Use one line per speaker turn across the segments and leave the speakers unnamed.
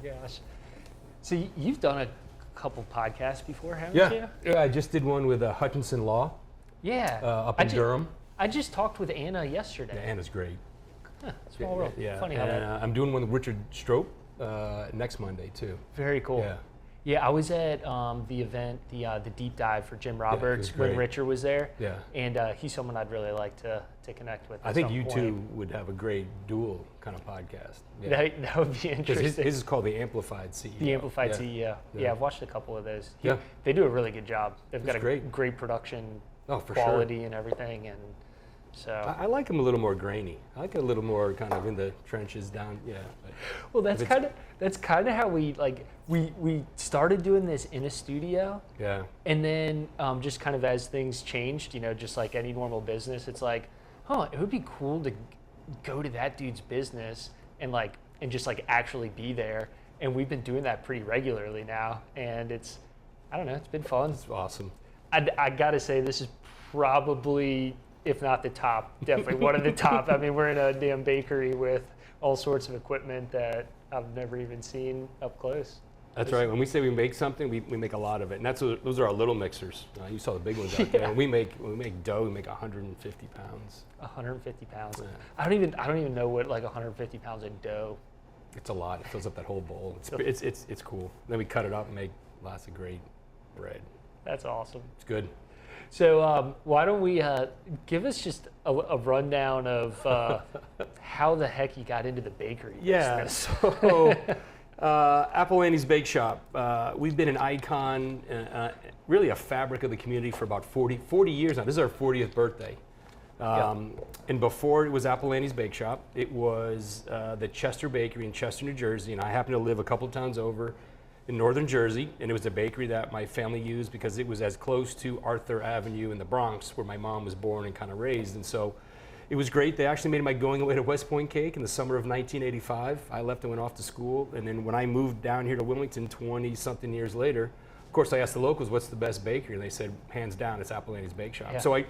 gosh. So you've done a couple podcasts before, haven't you?
Yeah, I just did one with Hutchinson Law.
Yeah.
Up in Durham.
I just talked with Anna yesterday.
Yeah, Anna's great.
Huh, small world.
Yeah.
Funny how that.
I'm doing one with Richard Strope next Monday too.
Very cool.
Yeah.
Yeah, I was at the event, the deep dive for Jim Roberts when Richard was there.
Yeah.
And he's someone I'd really like to connect with.
I think you two would have a great dual kind of podcast.
Yeah. That would be interesting.
His is called The Amplified CEO.
The Amplified CEO. Yeah, I've watched a couple of those.
Yeah.
They do a really good job. They've got a
great.
great production
for
quality
sure.
and everything. And so
I like him a little more grainy. I like it a little more kind of in the trenches down. Yeah.
Well, that's kind of how we started doing this in a studio.
Yeah.
And then just kind of as things changed, just like any normal business, it's like, it would be cool to go to that dude's business and just actually be there. And we've been doing that pretty regularly now, and it's been fun.
It's awesome.
I gotta say, this is probably, if not the top, definitely one of the top. I mean, we're in a damn bakery with all sorts of equipment that I've never even seen up close.
That's right. When we say we make something, we make a lot of it, and those are our little mixers. You saw the big ones out there. And when we make dough, we make 150 pounds.
150 pounds.
Yeah.
I don't even know what 150 pounds of dough.
It's a lot. It fills up that whole bowl. It's cool. Then we cut it up and make lots of great bread.
That's awesome.
It's good.
So why don't we give us just a rundown of how the heck you got into the bakery business?
So Apple Annie's Bake Shop. We've been an icon, really a fabric of the community for about 40 years now. This is our 40th birthday. And before it was Apple Annie's Bake Shop, it was the Chester Bakery in Chester, New Jersey. And I happen to live a couple of towns over in northern Jersey, and it was a bakery that my family used because it was as close to Arthur Avenue in the Bronx, where my mom was born and kind of raised. And so it was great. They actually made my going away to West Point cake in the summer of 1985. I left and went off to school, and then when I moved down here to Wilmington 20-something years later, of course I asked the locals, what's the best bakery? And they said, hands down, it's Apple Annie's Bake Shop. Yeah. So I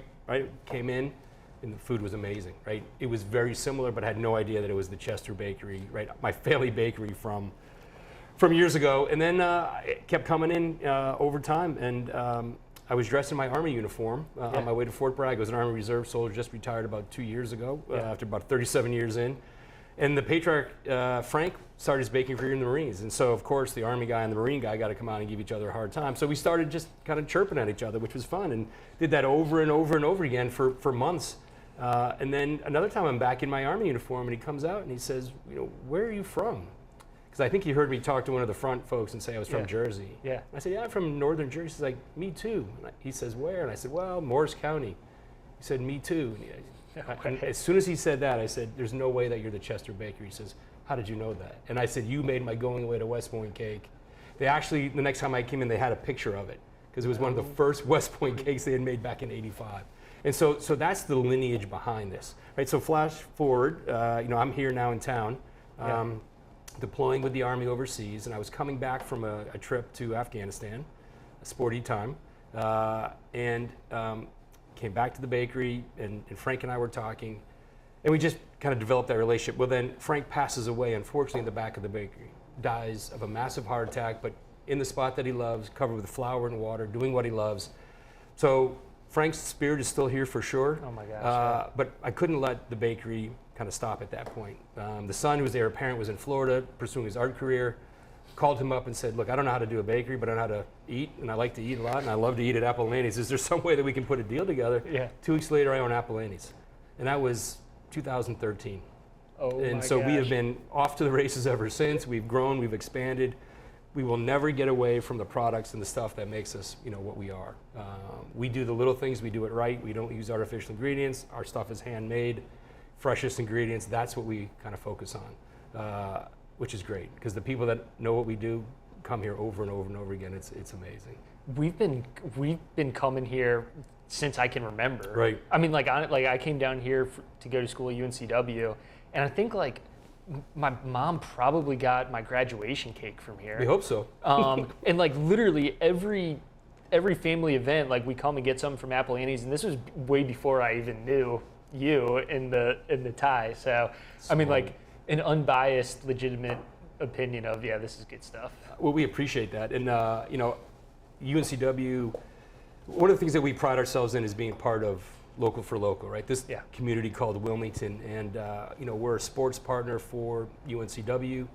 came in, and the food was amazing, right? It was very similar, but I had no idea that it was the Chester Bakery, right? My family bakery from years ago. And then it kept coming in over time, and I was dressed in my Army uniform on my way to Fort Bragg. I was an Army Reserve soldier, just retired about 2 years ago, after about 37 years in. And the patriarch, Frank, started his baking career in the Marines. And so, of course, the Army guy and the Marine guy got to come out and give each other a hard time. So we started just kind of chirping at each other, which was fun, and did that over and over and over again for months. And then another time I'm back in my Army uniform, and he comes out and he says, where are you from? Because I think he heard me talk to one of the front folks and say I was from Jersey. Yeah. I said, I'm from northern Jersey. He's like, me too. And he says, where? And I said, well, Morris County. He said, me too. And as soon as he said that, I said, there's no way that you're the Chester Baker. He says, how did you know that? And I said, you made my going away to West Point cake. They actually, the next time I came in, they had a picture of it, because it was one of the first West Point cakes they had made back in '85. And so that's the lineage behind this, right? So flash forward, I'm here now in town. Deploying with the Army overseas, and I was coming back from a trip to Afghanistan, a sporty time, and came back to the bakery, and Frank and I were talking, and we just kind of developed that relationship. Well, then Frank passes away, unfortunately, in the back of the bakery, dies of a massive heart attack, but in the spot that he loves, covered with flour and water, doing what he loves. So Frank's spirit is still here for sure.
Oh my gosh.
But I couldn't let the bakery kind of stop at that point. The son, who was the heir apparent, was in Florida pursuing his art career. Called him up and said, look, I don't know how to do a bakery, but I know how to eat, and I like to eat a lot, and I love to eat at Apple Annie's. Is there some way that we can put a deal together? Yeah. 2 weeks later, I own Apple Annie's. And that was 2013. And so we have been off to the races ever since. We've grown, we've expanded. We will never get away from the products and the stuff that makes us, what we are. We do the little things, we do it right. We don't use artificial ingredients. Our stuff is handmade, freshest ingredients. That's what we kind of focus on, which is great, because the people that know what we do come here over and over and over again. It's amazing. We've
been coming here since I can remember.
Right.
I mean, I came down here to go to school at UNCW, and I think my mom probably got my graduation cake from here.
We hope so.
And literally every family event, we come and get something from Apple Annie's, and this was way before I even knew you in the tie. So I mean, an unbiased, legitimate opinion of, yeah, this is good stuff.
Well, we appreciate that. And, UNCW, one of the things that we pride ourselves in is being part of Local for Local, right? This community called Wilmington. And, we're a sports partner for UNCW.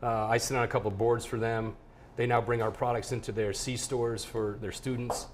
I sit on a couple of boards for them. They now bring our products into their C-stores for their students.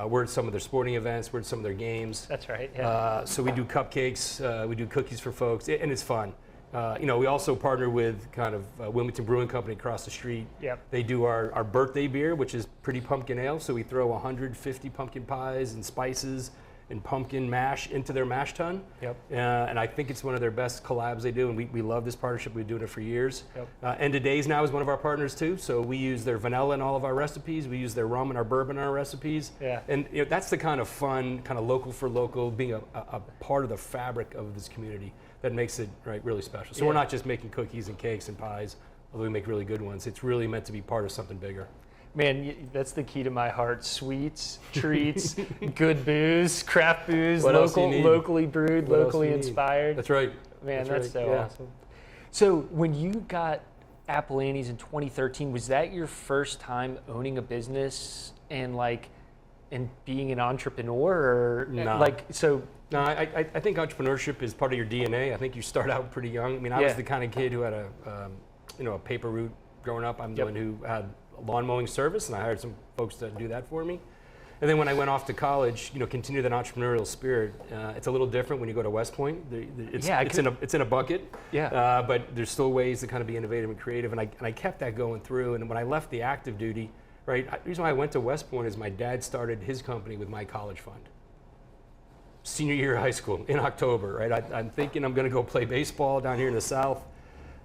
We're at some of their sporting events. We're at some of their games.
That's right, yeah.
So we do cupcakes. We do cookies for folks, and it's fun. We also partner with kind of Wilmington Brewing Company across the street.
Yep.
They do our birthday beer, which is Pretty Pumpkin Ale. So we throw 150 pumpkin pies and spices and pumpkin mash into their mash tun.
Yep.
And I think it's one of their best collabs they do, and we love this partnership. We've been doing it for years.
Yep.
End of Days now is one of our partners too. So we use their vanilla in all of our recipes. We use their rum and our bourbon in our recipes.
Yeah.
And that's the kind of fun, kind of local for local, being a part of the fabric of this community that makes it really special. So we're not just making cookies and cakes and pies, although we make really good ones. It's really meant to be part of something bigger.
Man, that's the key to my heart. Sweets, treats, good booze, craft booze, locally brewed, locally inspired.
That's right.
Man, that's so awesome. So when you got Apple Annie's in 2013, was that your first time owning a business and being an entrepreneur? Or
No. No, I think entrepreneurship is part of your DNA. I think you start out pretty young. I mean, I was the kind of kid who had a paper route growing up. I'm the one who had a lawn mowing service, and I hired some folks to do that for me. And then when I went off to college, continue that entrepreneurial spirit. It's a little different when you go to West Point. It's in a bucket.
Yeah.
But there's still ways to kind of be innovative and creative, and I kept that going through. And when I left the active duty, the reason why I went to West Point is my dad started his company with my college fund. Senior year of high school in October, right? I'm thinking I'm going to go play baseball down here in the South,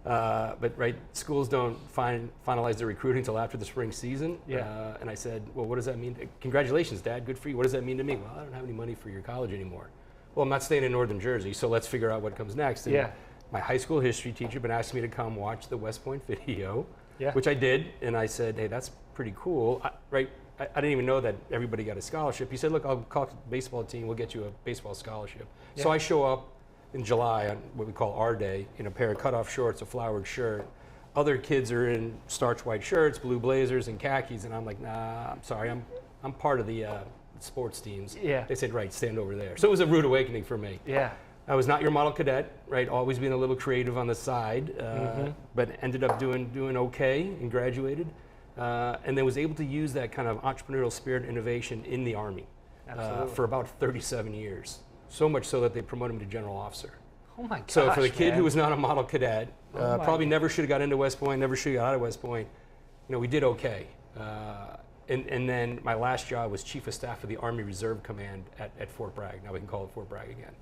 but schools don't finalize their recruiting until after the spring season.
Yeah.
And I said, well, what does that mean? Congratulations, Dad, good for you. What does that mean to me? Well, I don't have any money for your college anymore. Well, I'm not staying in Northern Jersey, so let's figure out what comes next. And my high school history teacher had been asking me to come watch the West Point video, which I did, and I said, hey, that's pretty cool, I didn't even know that everybody got a scholarship. He said, look, I'll call the baseball team, we'll get you a baseball scholarship. So I show up in July on what we call our day in a pair of cutoff shorts, a flowered shirt. Other kids are in starch white shirts, blue blazers, and khakis, and I'm like, nah, I'm sorry, I'm part of the sports teams.
Yeah.
They said, right, stand over there. So it was a rude awakening for me.
Yeah.
I was not your model cadet, always being a little creative on the side, but ended up doing okay and graduated. And then was able to use that kind of entrepreneurial spirit and innovation in the Army for about 37 years. So much so that they promoted him to general officer.
Oh my gosh,
So for the kid
man.
who was not a model cadet, probably never should have got into West Point, never should have got out of West Point, we did okay. And then my last job was Chief of Staff of the Army Reserve Command at Fort Bragg. Now we can call it Fort Bragg again.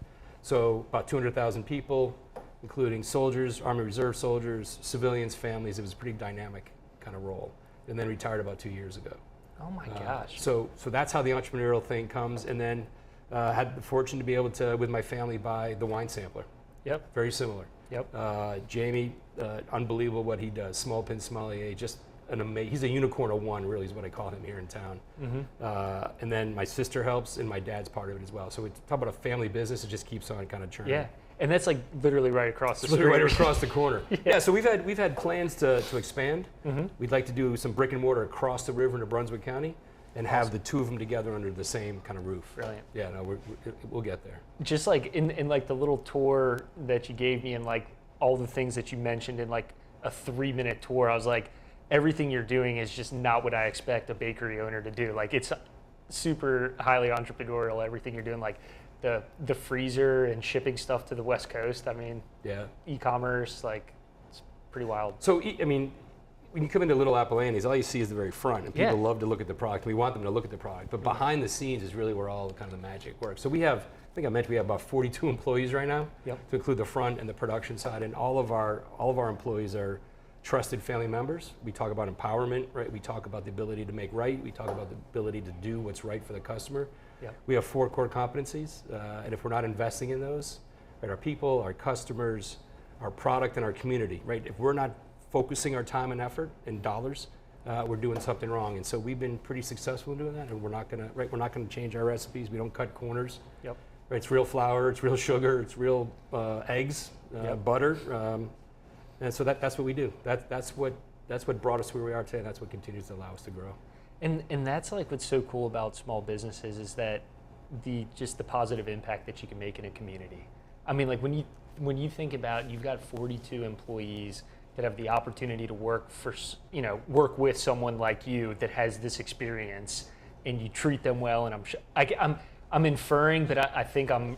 So about 200,000 people, including soldiers, Army Reserve soldiers, civilians, families. It was a pretty dynamic kind of role. And then retired about 2 years ago.
Oh my gosh.
So that's how the entrepreneurial thing comes. And then had the fortune to be able to, with my family, buy the wine sampler.
Yep.
Very similar.
Yep.
Jamie, unbelievable what he does. Small pin sommelier, just an amazing. He's a unicorn of one, really, is what I call him here in town. And then my sister helps, and my dad's part of it as well. So we talk about a family business. It just keeps on kind of churning.
Yeah. And that's literally right across the street.
Literally right across the corner. Yeah. So we've had plans to expand. We'd like to do some brick and mortar across the river into Brunswick County, and have the two of them together under the same kind of roof.
Brilliant.
Yeah. No, we'll get there.
Just in the little tour that you gave me, and all the things that you mentioned in a 3-minute tour, I was like, everything you're doing is just not what I expect a bakery owner to do. It's super highly entrepreneurial. Everything you're doing, the freezer and shipping stuff to the West Coast. I mean, e-commerce, it's pretty wild.
So, when you come into Little Apple Annie's, all you see is the very front, and people love to look at the product. We want them to look at the product, but behind the scenes is really where all kind of the magic works. So we have, I think I mentioned, we have about 42 employees right now, to include the front and the production side, and all of our employees are trusted family members. We talk about empowerment, right? We talk about the ability to make right. We talk about the ability to do what's right for the customer. We have 4 core competencies, and if we're not investing in those, our people, our customers, our product, and our community, right? If we're not focusing our time and effort and dollars, we're doing something wrong. And so we've been pretty successful in doing that, and we're not gonna change our recipes. We don't cut corners. Right? It's real flour, it's real sugar, it's real eggs, butter. And so that's what we do. That's what brought us where we are today. That's what continues to allow us to grow.
And that's like what's so cool about small businesses is that the positive impact that you can make in a community. I mean, like when you think about, you've got 42 employees that have the opportunity to work with someone like you that has this experience, and you treat them well. And I'm inferring, but I think I'm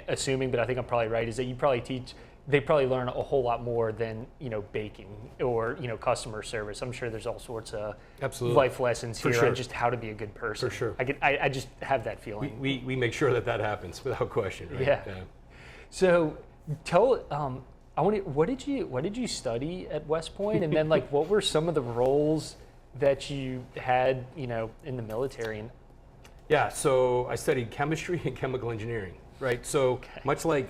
assuming, but I think I'm probably right, is that they probably learn a whole lot more than, baking or, customer service. I'm sure there's all sorts of
Absolutely.
life lessons
For
here
sure.
on just how to be a good person.
For sure.
I just have that feeling.
We make sure that happens without question, right?
Yeah. So what did you study at West Point? And then like, what were some of the roles that you had, in the military?
Yeah, so I studied chemistry and chemical engineering, right? So much like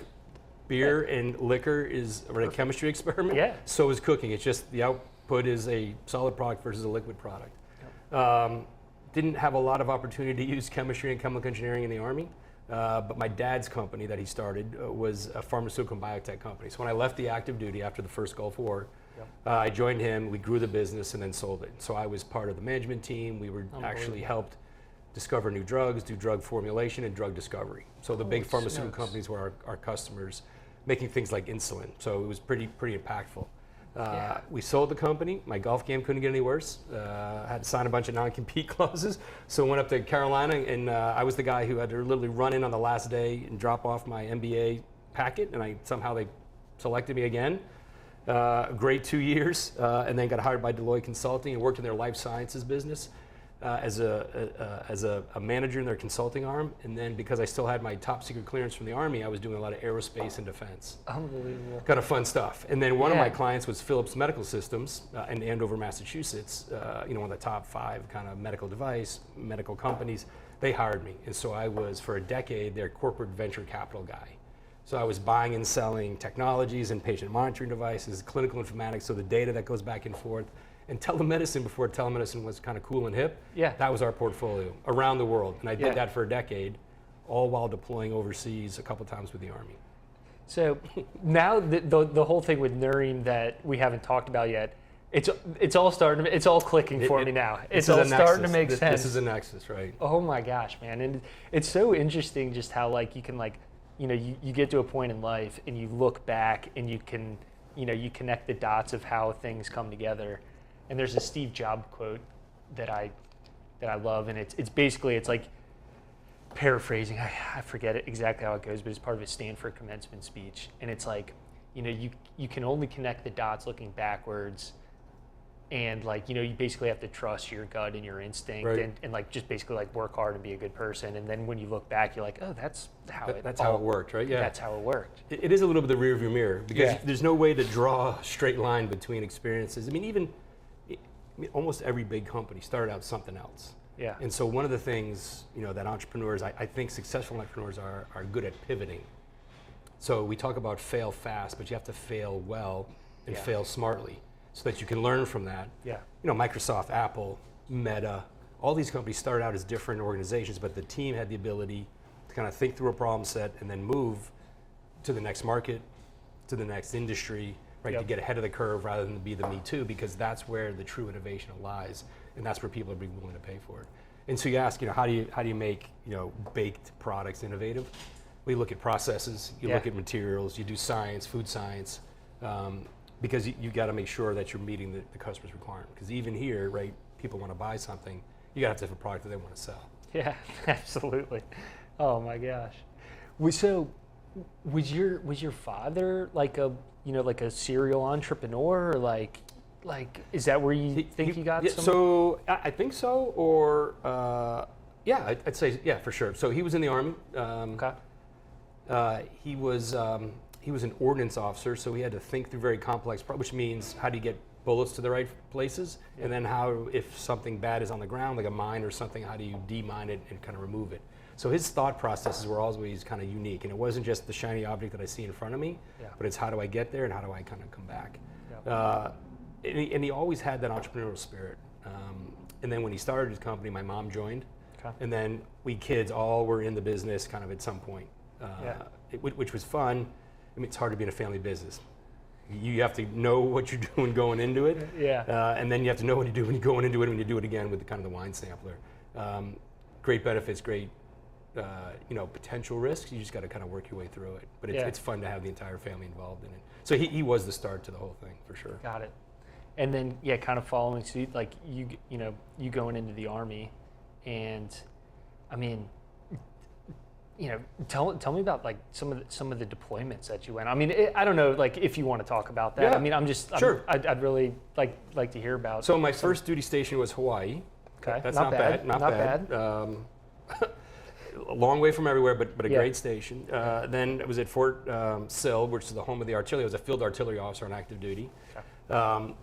beer and liquor is a chemistry experiment, so is cooking. It's just the output is a solid product versus a liquid product. Didn't have a lot of opportunity to use chemistry and chemical engineering in the Army, but my dad's company that he started was a pharmaceutical and biotech company. So when I left the active duty after the first Gulf War, I joined him, we grew the business and then sold it. So I was part of the management team. We were actually helped discover new drugs, do drug formulation and drug discovery. So the big pharmaceutical companies were our customers, making things like insulin. So it was pretty impactful. We sold the company. My golf game couldn't get any worse. I had to sign a bunch of non-compete clauses. So I went up to Carolina, and I was the guy who had to literally run in on the last day and drop off my MBA packet, and somehow they selected me again. Great 2 years, and then got hired by Deloitte Consulting and worked in their life sciences business as a manager in their consulting arm. And then because I still had my top secret clearance from the Army, I was doing a lot of aerospace and defense.
Unbelievable.
Kind of fun stuff. And then one of my clients was Philips Medical Systems in Andover, Massachusetts, one of the top 5 kind of medical companies. They hired me. And so I was, for a decade, their corporate venture capital guy. So I was buying and selling technologies and patient monitoring devices, clinical informatics, so the data that goes back and forth, and telemedicine before telemedicine was kind of cool and hip. That was our portfolio around the world. And I did that for a decade, all while deploying overseas a couple times with the Army.
So now the whole thing with Nuream that we haven't talked about yet, it's all clicking for me now. It's all starting to make sense.
This is a nexus, right?
Oh my gosh, man. And it's so interesting just how like you can like, you get to a point in life and you look back and you can, you connect the dots of how things come together. And there's a Steve Jobs quote that I love, and it's basically, it's like paraphrasing. I forget it exactly how it goes, but it's part of his Stanford commencement speech. And it's like, you can only connect the dots looking backwards, and like, you basically have to trust your gut and your instinct, and like just basically like work hard and be a good person. And then when you look back, you're like, oh, that's how it worked,
right? Yeah,
that's how it worked.
It is a little bit of the rearview mirror, because there's no way to draw a straight line between experiences. I mean, almost every big company started out something else.
Yeah.
And so one of the things, that entrepreneurs, I think successful entrepreneurs are good at pivoting. So we talk about fail fast, but you have to fail well and fail smartly so that you can learn from that.
Yeah.
Microsoft, Apple, Meta, all these companies started out as different organizations, but the team had the ability to kind of think through a problem set and then move to the next market, to the next industry, right, to get ahead of the curve rather than be the me too, because that's where the true innovation lies, and that's where people are being willing to pay for it. And so you ask, how do you make, baked products innovative? We look at processes, you look at materials, you do science, food science, because you got to make sure that you're meeting the customer's requirement. Because even here, right, people want to buy something, you got to have a product that they want to sell.
Yeah, absolutely. Oh my gosh. So, was your father like a serial entrepreneur, or like is that where you think you got some?
So I think so, or I'd say for sure. So he was in the Army. He was an ordnance officer, so he had to think through very complex problems, which means how do you get bullets to the right places, and then how, if something bad is on the ground, like a mine or something, how do you demine it and kind of remove it? So his thought processes were always kind of unique, and it wasn't just the shiny object that I see in front of me, but it's how do I get there and how do I kind of come back? And he always had that entrepreneurial spirit. And then when he started his company, my mom joined, and then we kids all were in the business kind of at some point, which was fun. I mean, it's hard to be in a family business. You have to know what you're doing going into it.
Yeah.
And then you have to know what you do when you're going into it, when you do it again with the kind of the wine sampler. Great benefits, great potential risks. You just got to kind of work your way through it. But it's fun to have the entire family involved in it. So he was the start to the whole thing, for sure.
Got it. And then, kind of following suit, like you going into the Army, and I mean, tell me about like some of the deployments that you went. I mean, I don't know, like if you want to talk about that.
Yeah.
I mean,
Sure.
I'd really like to hear about.
So my first duty station was Hawaii.
Okay.
That's not bad. Not bad. A long way from everywhere, but a great station. Then it was at Fort Sill, which is the home of the artillery. I was a field artillery officer on active duty. Okay.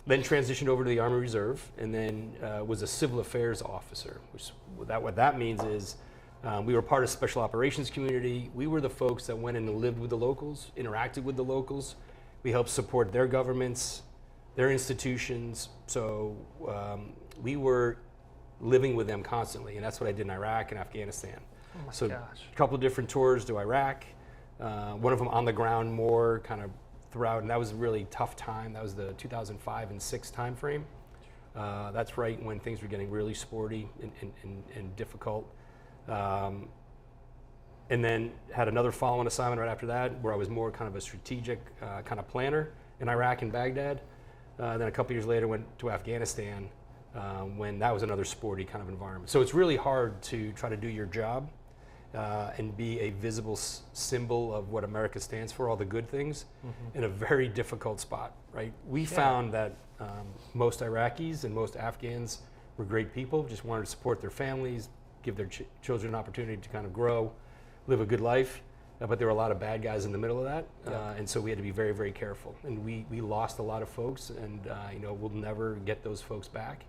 Then transitioned over to the Army Reserve, and then was a civil affairs officer. What that means is we were part of special operations community. We were the folks that went in and lived with the locals, interacted with the locals. We helped support their governments, their institutions. So we were living with them constantly, and that's what I did in Iraq and Afghanistan.
Oh my
so
gosh.
A couple of different tours to Iraq, one of them on the ground more kind of throughout, and that was a really tough time. That was the 2005 and 6 time frame. That's right when things were getting really sporty and difficult. And then had another follow-on assignment right after that where I was more kind of a strategic kind of planner in Iraq and Baghdad. Then a couple years later went to Afghanistan when that was another sporty kind of environment. So it's really hard to try to do your job and be a visible symbol of what America stands for, all the good things, in a very difficult spot, right? We found that most Iraqis and most Afghans were great people, just wanted to support their families, give their children an opportunity to kind of grow, live a good life, but there were a lot of bad guys in the middle of that, and so we had to be very, very careful. And we lost a lot of folks, and we'll never get those folks back.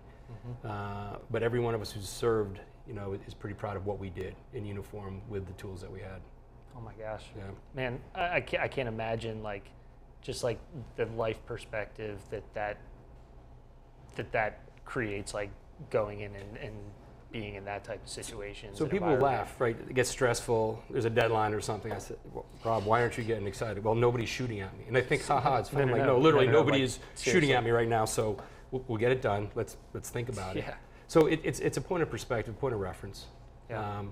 But every one of us who's served, is pretty proud of what we did in uniform with the tools that we had.
Oh my gosh.
Yeah.
Man, I can't imagine just the life perspective that creates, like going in and being in that type of situation.
So people laugh, right? It gets stressful. There's a deadline or something. I said, well, Rob, why aren't you getting excited? Well, nobody's shooting at me. And I think, haha, it's fun. Literally nobody is shooting at me right now. So we'll get it done. Let's think about it. So it's a point of perspective, point of reference.
Yeah.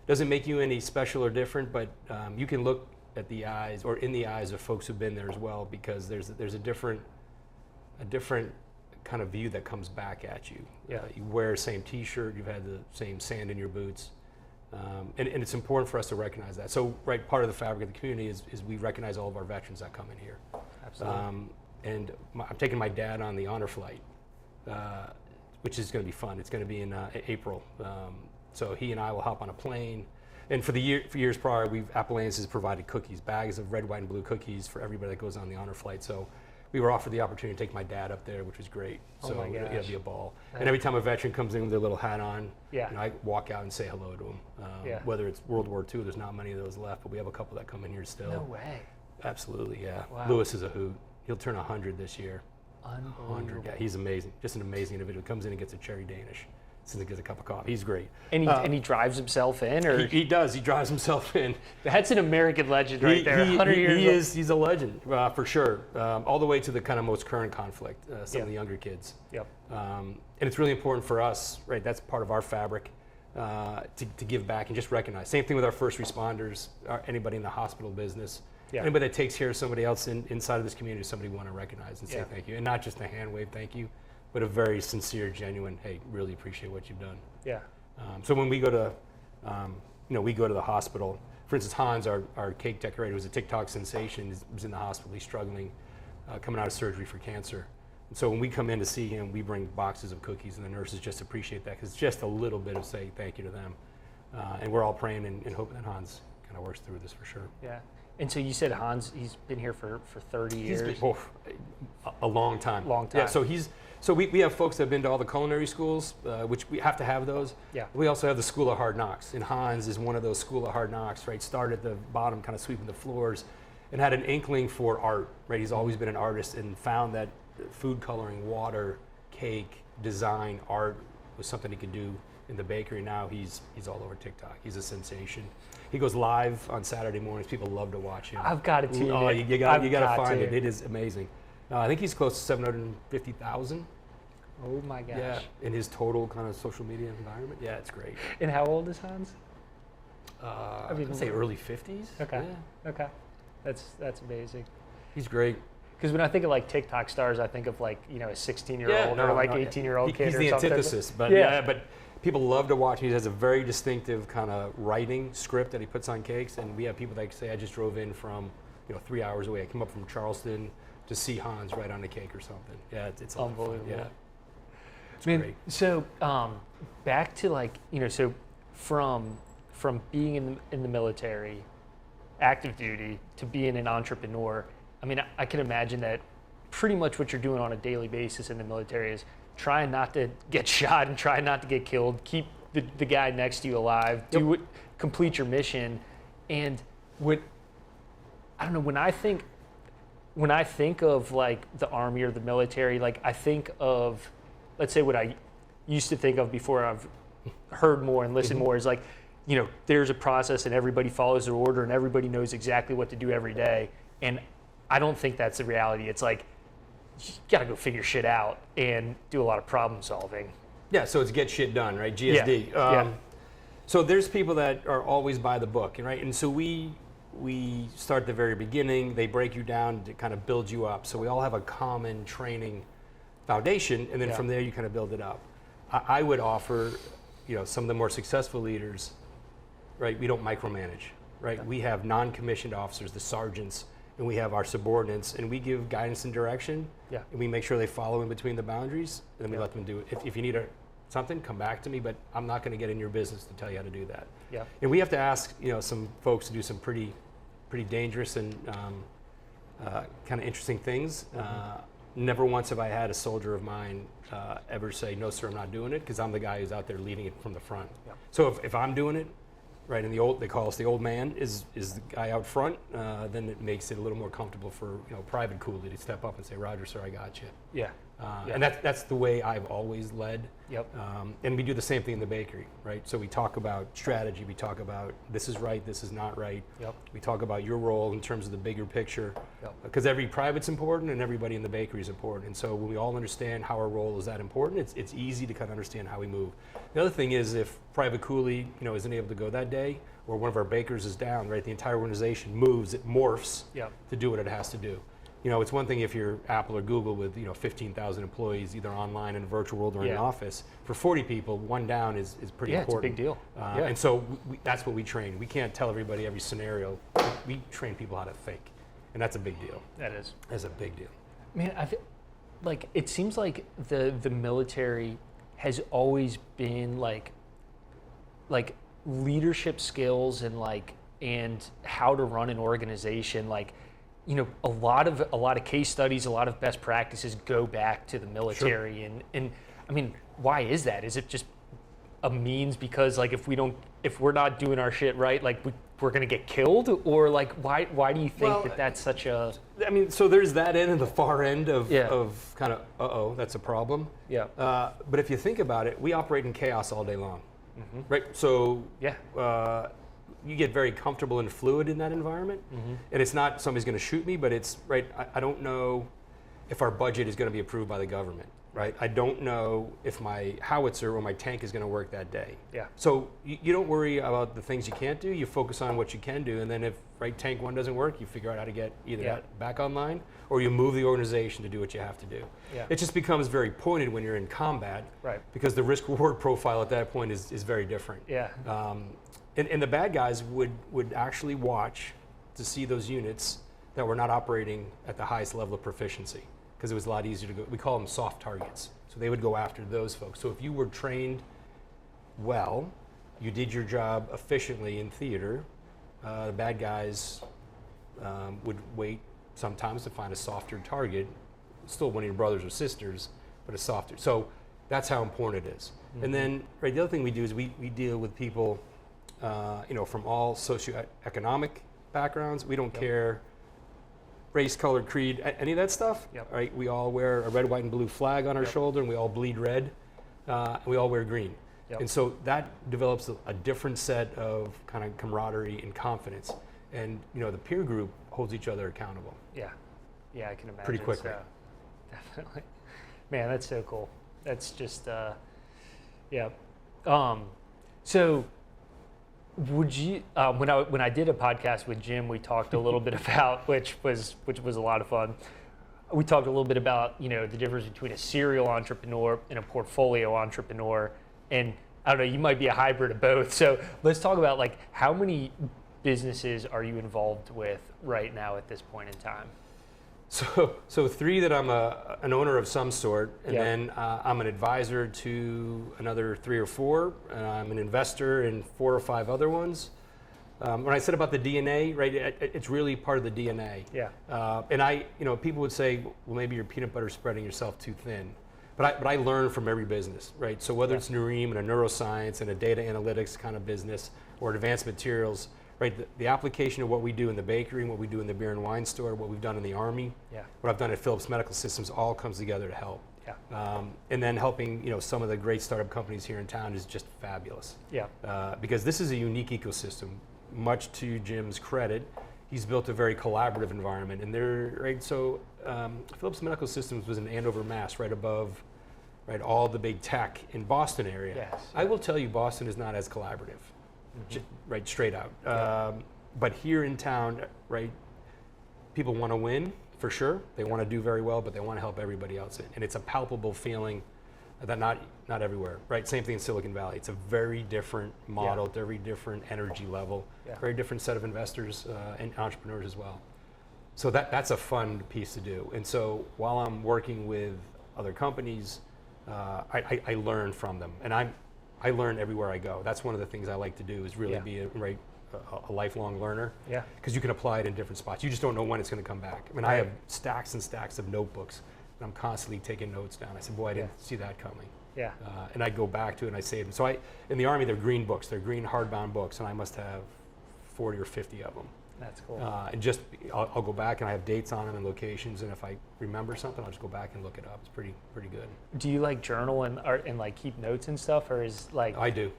Doesn't make you any special or different, but you can look at the eyes or in the eyes of folks who've been there as well, because there's a different kind of view that comes back at you. You wear the same T-shirt, you've had the same sand in your boots, and it's important for us to recognize that. So, part of the fabric of the community is we recognize all of our veterans that come in here.
Absolutely.
And I'm taking my dad on the honor flight, which is going to be fun. It's going to be in April. So he and I will hop on a plane. And for years prior, Appalachians has provided cookies, bags of red, white, and blue cookies for everybody that goes on the honor flight. So we were offered the opportunity to take my dad up there, which was great. So it'll be a ball. And every time a veteran comes in with their little hat on, I walk out and say hello to them. Whether it's World War II, there's not many of those left, but we have a couple that come in here still.
No way.
Absolutely, yeah.
Wow.
Lewis is a hoot. He'll turn 100 this year.
Unbelievable.
100, yeah, he's amazing. Just an amazing individual. Comes in and gets a cherry Danish. Since he gets a cup of coffee. He's great.
And he drives himself in, or
he does. He drives himself in.
That's an American legend right there. 100 years.
He's a legend for sure. All the way to the kind of most current conflict. Some of the younger kids.
Yep.
And it's really important for us, right? That's part of our fabric to give back and just recognize. Same thing with our first responders. Anybody in the hospital business. Yeah. Anybody that takes care of somebody else inside of this community, somebody we want to recognize and say thank you, and not just a hand wave thank you, but a very sincere, genuine, hey, really appreciate what you've done.
Yeah.
So when we go to, we go to the hospital. For instance, Hans, our cake decorator, who's a TikTok sensation, was in the hospital. He's struggling, coming out of surgery for cancer. And so when we come in to see him, we bring boxes of cookies, and the nurses just appreciate that because it's just a little bit of say thank you to them. And we're all praying and hoping that Hans kind of works through this for sure.
Yeah. And so you said Hans, he's been here for 30 years.
He's been, a long time.
Long time.
Yeah. So we have folks that have been to all the culinary schools, which we have to have those.
Yeah.
We also have the School of Hard Knocks, and Hans is one of those School of Hard Knocks. Right. Started at the bottom, kind of sweeping the floors, and had an inkling for art. Right. He's always been an artist, and found that food coloring, water, cake, design, art was something he could do in the bakery now, he's all over TikTok. He's a sensation. He goes live on Saturday mornings. People love to watch him.
I've got to tune in.
You got to find it. It is amazing. I think he's close to 750,000.
Oh my gosh.
Yeah, in his total kind of social media environment. Yeah, it's great.
And how old is Hans?
I'd say early 50s.
Okay.
Yeah.
Okay. That's amazing.
He's great.
Because when I think of like TikTok stars, I think of like, a 16-year-old or like 18-year-old kid or something.
He's the antithesis, but but people love to watch him. He has a very distinctive kind of writing script that he puts on cakes, and we have people that say, I just drove in from 3 hours away. I came up from Charleston to see Hans write on a cake or something. Yeah, it's
unbelievable.
Yeah. It's great.
So back to like, so from being in the military, active duty, to being an entrepreneur, I mean, I can imagine that pretty much what you're doing on a daily basis in the military is trying not to get shot and trying not to get killed, keep the guy next to you alive, complete your mission. And I don't know, when I think of like the Army or the military, like I think of, let's say what I used to think of before I've heard more and listened more is like, there's a process and everybody follows their order and everybody knows exactly what to do every day. And I don't think that's the reality. It's like, you gotta go figure shit out and do a lot of problem solving.
Yeah, so it's get shit done, right? GSD.
Yeah.
So there's people that are always by the book, right? And so we start at the very beginning. They break you down to kind of build you up. So we all have a common training foundation, and then from there you kind of build it up. I would offer, some of the more successful leaders, right? We don't micromanage, right? We have non-commissioned officers, the sergeants, and we have our subordinates, and we give guidance and direction, and we make sure they follow in between the boundaries, and then we let them do it. If you need something, come back to me, but I'm not going to get in your business to tell you how to do that.
Yeah.
And we have to ask, some folks to do some pretty dangerous and kind of interesting things. Never once have I had a soldier of mine ever say, no, sir, I'm not doing it, because I'm the guy who's out there leading it from the front. Yeah. So if I'm doing it, right, and they call us the old man is the guy out front, then it makes it a little more comfortable for Private Cooley to step up and say, Roger, sir, I got you.
Yeah.
And that's the way I've always led.
Yep.
And we do the same thing in the bakery, right? So we talk about strategy, we talk about this is right, this is not right.
Yep.
We talk about your role in terms of the bigger picture, because
Yep.
every private's important and everybody in the bakery is important. And so when we all understand how our role is that important, it's easy to kind of understand how we move. The other thing is if Private Cooley, isn't able to go that day, or one of our bakers is down, right? The entire organization moves, it morphs to do what it has to do. It's one thing if you're Apple or Google with 15,000 employees, either online in a virtual world or in an office. For 40 people, one down is pretty important.
Yeah, it's a big deal.
And so that's what we train. We can't tell everybody every scenario. We train people how to think, and that's a big deal.
That is.
That's a big deal.
Man, it seems like the military has always been like leadership skills and how to run an organization, a lot of case studies, a lot of best practices go back to the military. Sure. And I mean, why is that? Is it just a means because if we're not doing our shit right, we're gonna get killed, or why do you think that's such a?
I mean, so there's that end and the far end of kind of that's a problem.
Yeah.
But if you think about it, we operate in chaos all day long, right? So you get very comfortable and fluid in that environment. And it's not somebody's going to shoot me, but it's, right, I don't know if our budget is going to be approved by the government, right? I don't know if my howitzer or my tank is going to work that day.
Yeah.
So you don't worry about the things you can't do, you focus on what you can do, and then if tank one doesn't work, you figure out how to get either that back online, or you move the organization to do what you have to do.
Yeah.
It just becomes very pointed when you're in combat,
right?
Because the risk-reward profile at that point is very different.
Yeah.
And the bad guys would actually watch to see those units that were not operating at the highest level of proficiency, because it was a lot easier to go. We call them soft targets. So they would go after those folks. So if you were trained well, you did your job efficiently in theater, the bad guys would wait sometimes to find a softer target, still one of your brothers or sisters, but a softer. So that's how important it is. And then the other thing we do is we deal with people from all socioeconomic backgrounds. We don't care race, color, creed, any of that stuff. Right? We all wear a red, white, and blue flag on our shoulder, and we all bleed red. And we all wear green.
Yep.
And so that develops a different set of kind of camaraderie and confidence. And the peer group holds each other accountable.
Yeah. Yeah, I can imagine.
Pretty quickly.
So, definitely. Man, that's so cool. That's just, yeah. So would you, when I did a podcast with Jim, we talked a little bit about, which was a lot of fun. We talked a little bit about, the difference between a serial entrepreneur and a portfolio entrepreneur. And I don't know, you might be a hybrid of both. So let's talk about like how many businesses are you involved with right now at this point in time?
So 3 that I'm an owner of some sort, and
Yep.
then I'm an advisor to another 3 or 4, and I'm an investor in 4 or 5 other ones. When I said about the DNA, right, it's really part of the DNA.
Yeah.
And people would say, well, maybe you're peanut butter spreading yourself too thin. But I learn from every business, right? So whether it's Nuream and a neuroscience and a data analytics kind of business, or advanced materials, right? The application of what we do in the bakery, and what we do in the beer and wine store, what we've done in the Army, what I've done at Philips Medical Systems, all comes together to help.
Yeah.
And then helping, some of the great startup companies here in town is just fabulous.
Yeah.
Because this is a unique ecosystem. Much to Jim's credit, he's built a very collaborative environment, and so Philips Medical Systems was in Andover, Mass, right above, right, all the big tech in Boston area.
Yes.
I will tell you, Boston is not as collaborative, right, straight out.
Yeah.
But here in town, right, people want to win for sure. They want to do very well, but they want to help everybody else, and it's a palpable feeling that not everywhere, right? Same thing in Silicon Valley. It's a very different model, very different energy level, very different set of investors and entrepreneurs as well. So that's a fun piece to do. And so while I'm working with other companies, I learn from them, and I learn everywhere I go. That's one of the things I like to do, is really be a lifelong learner.
Yeah.
Because you can apply it in different spots. You just don't know when it's going to come back. I mean, I have stacks and stacks of notebooks, and I'm constantly taking notes down. I said, boy, I didn't see that coming.
Yeah.
And I go back to it and I save them. So in the Army, they're green books. They're green hardbound books, and I must have 40 or 50 of them.
That's cool.
And I'll go back and I have dates on them and locations, and if I remember something, I'll just go back and look it up. It's pretty good.
Do you like journal and like keep notes and stuff, or is like?
I do.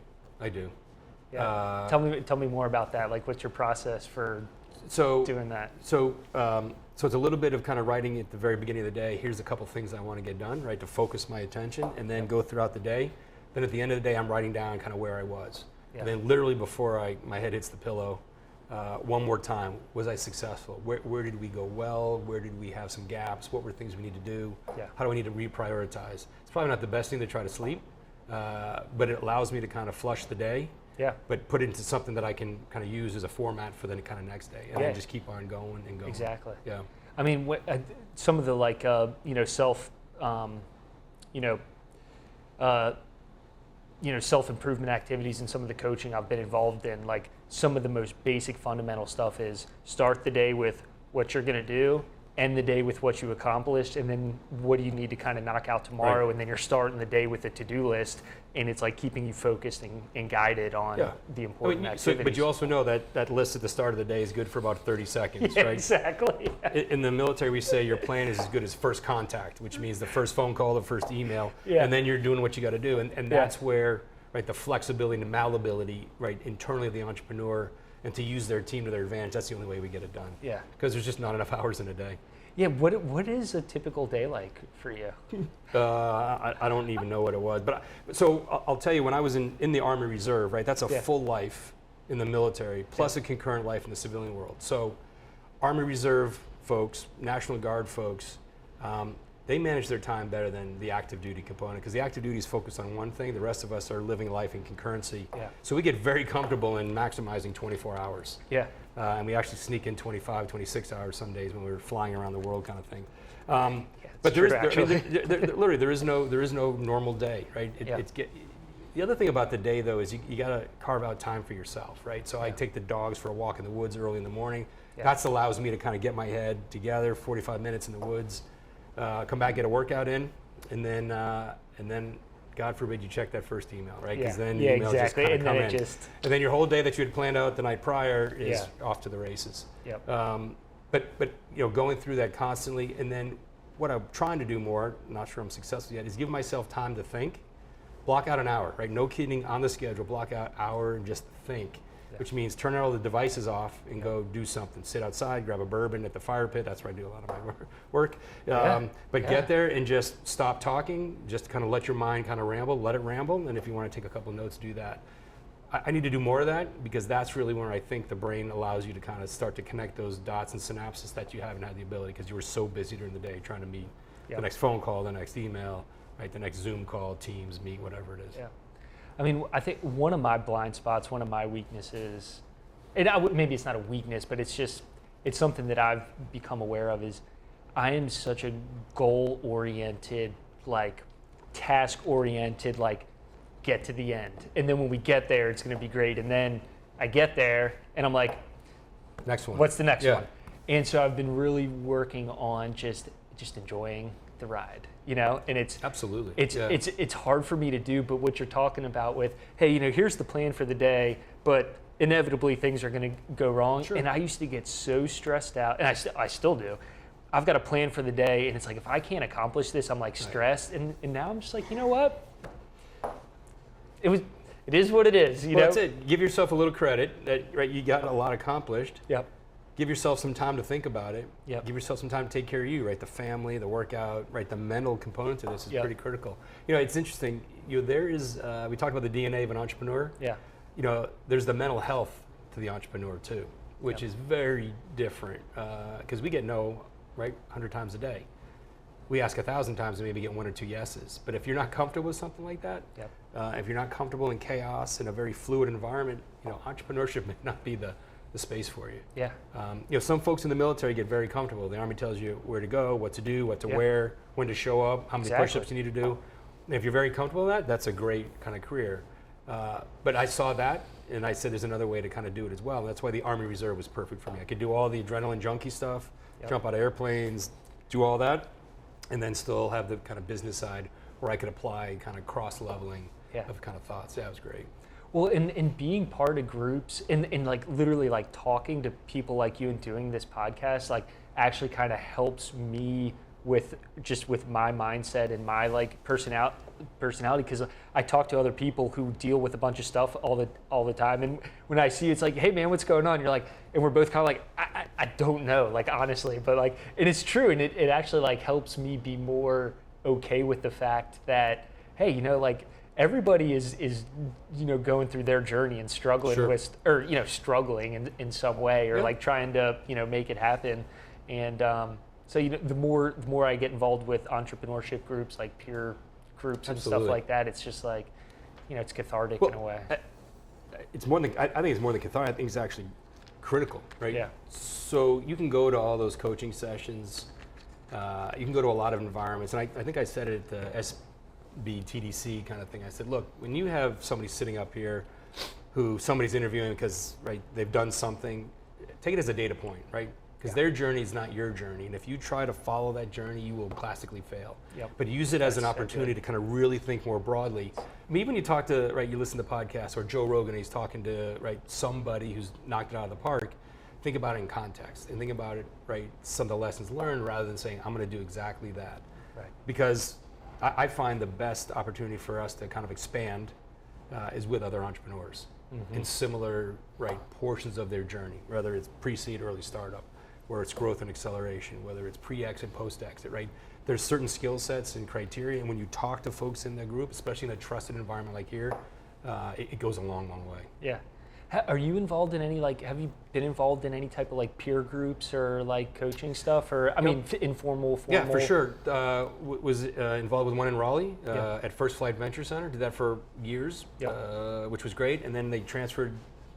Yeah. Tell me more about that. Like, what's your process for doing that?
So it's a little bit of kind of writing at the very beginning of the day. Here's a couple things I want to get done, right, to focus my attention, and then go throughout the day. Then at the end of the day, I'm writing down kind of where I was.
Yeah.
And then literally before my head hits the pillow, one more time, was I successful? Where did we go well? Where did we have some gaps? What were things we need to do?
Yeah.
How do I need to reprioritize? It's probably not the best thing to try to sleep, but it allows me to kind of flush the day.
Yeah.
But put it into something that I can kind of use as a format for the kind of next day, and then just keep on going and going.
Exactly.
Yeah.
I mean, some of the like self-improvement activities and some of the coaching I've been involved in, like some of the most basic fundamental stuff is start the day with what you're going to do, end the day with what you accomplished, and then what do you need to kind of knock out tomorrow,
Right.
and then you're starting the day with a to-do list, and it's like keeping you focused and guided on the important activities.
But you also know that list at the start of the day is good for about 30 seconds, right?
Exactly.
In the military, we say your plan is as good as first contact, which means the first phone call, the first email,
Yeah.
and then you're doing what you got to do. And that's where, right, the flexibility and the malleability, right, internally of the entrepreneur, and to use their team to their advantage, that's the only way we get it done.
Yeah.
Because there's just not enough hours in a day.
Yeah, what is a typical day like for you?
I don't even know what it was. So I'll tell you, when I was in the Army Reserve, right, that's a full life in the military, plus a concurrent life in the civilian world. So Army Reserve folks, National Guard folks, they manage their time better than the active duty component, because the active duty is focused on one thing. The rest of us are living life in concurrency.
Yeah.
So we get very comfortable in maximizing 24 hours.
Yeah.
And we actually sneak in 25, 26 hours some days when we're flying around the world kind of thing. But literally there is no normal day, right? The other thing about the day, though, is you got to carve out time for yourself, right? So I take the dogs for a walk in the woods early in the morning.
Yeah.
That allows me to kind of get my head together, 45 minutes in the woods, come back, get a workout in, and then God forbid you check that first email, right? Because then the emails just kind of come in. And then your whole day that you had planned out the night prior is off to the races.
Yep.
But going through that constantly, and then what I'm trying to do more, not sure I'm successful yet, is give myself time to think, block out an hour, right? No kidding, on the schedule, block out an hour and just think, which means turn all the devices off and go do something. Sit outside, grab a bourbon at the fire pit. That's where I do a lot of my work. But get there and just stop talking, just kind of let your mind kind of ramble, let it ramble. And if you want to take a couple notes, do that. I need to do more of that because that's really where I think the brain allows you to kind of start to connect those dots and synapses that you haven't had the ability because you were so busy during the day trying to meet the next phone call, the next email, right, the next Zoom call, Teams, meet, whatever it is.
Yeah. I mean, I think one of my blind spots, one of my weaknesses, and maybe it's not a weakness, but it's something that I've become aware of is I am such a goal-oriented, like task-oriented, like get to the end. And then when we get there, it's going to be great. And then I get there and I'm like,
next one.
What's the next one? And so I've been really working on just enjoying the ride, you know, and it's
absolutely
it's hard for me to do, but what you're talking about with, hey, you know, here's the plan for the day, but inevitably things are going to go wrong. Sure. And I used to get so stressed out, and I still do. I've got a plan for the day, and it's like if I can't accomplish this, I'm like stressed, and now I'm just like, you know what? It is what it is. You know,
that's it. Give yourself a little credit that right. You got a lot accomplished.
Yep.
Give yourself some time to think about it.
Yep.
Give yourself some time to take care of you, right? The family, the workout, right? The mental component to this is pretty critical. You know, it's interesting. You know, there is, we talked about the DNA of an entrepreneur.
Yeah.
You know, there's the mental health to the entrepreneur too, which is very different because we get no, right, 100 times a day. We ask 1,000 times and maybe get 1 or 2 yeses. But if you're not comfortable with something like that, if you're not comfortable in chaos in a very fluid environment, you know, entrepreneurship may not be the space for you.
Yeah.
You know, some folks in the military get very comfortable. The Army tells you where to go, what to do, what to wear, when to show up, how many push-ups you need to do. And if you're very comfortable with that, that's a great kind of career. But I saw that, and I said there's another way to kind of do it as well. And that's why the Army Reserve was perfect for me. I could do all the adrenaline junkie stuff, jump out of airplanes, do all that, and then still have the kind of business side where I could apply kind of cross-leveling of kind of thoughts. Yeah, it was great.
Well, in being part of groups and like literally like talking to people like you and doing this podcast, like actually kind of helps me with my mindset and my like personality, because I talk to other people who deal with a bunch of stuff all the time, and when I see it's like, hey man, what's going on? You're like, and we're both kind of like, I don't know, like honestly, but like, and it's true, and it actually like helps me be more okay with the fact that, hey, you know, like everybody is you know, going through their journey and struggling with, or you know, struggling in some way, or like trying to, you know, make it happen. And so, you know, the more I get involved with entrepreneurship groups, like peer groups and stuff like that, it's just like, you know, it's cathartic in a way.
It's more than, I think it's more than cathartic. I think it's actually critical, right?
Yeah.
So you can go to all those coaching sessions. You can go to a lot of environments, and I think I said it at the SBTDC kind of thing. I said, look, when you have somebody sitting up here who somebody's interviewing because they've done something, take it as a data point, right? Because their journey is not your journey, and if you try to follow that journey, you will classically fail. Yep. But use it as an opportunity to kind of really think more broadly. I mean, even when you talk to, you listen to podcasts, or Joe Rogan, he's talking to, somebody who's knocked it out of the park, think about it in context, and think about it, some of the lessons learned, rather than saying, I'm going to do exactly that. Right. Because I find the best opportunity for us to kind of expand is with other entrepreneurs in similar, portions of their journey, whether it's pre-seed, early startup, where it's growth and acceleration, whether it's pre-exit, post-exit, There's certain skill sets and criteria, and when you talk to folks in the group, especially in a trusted environment like here, it goes a long, long way. Yeah.
Are you involved in any, have you been involved in any type of peer groups or coaching stuff, or I mean informal, formal?
Yeah, for sure. Was involved with one in Raleigh at First Flight Venture Center. Did that for years, which was great. And then they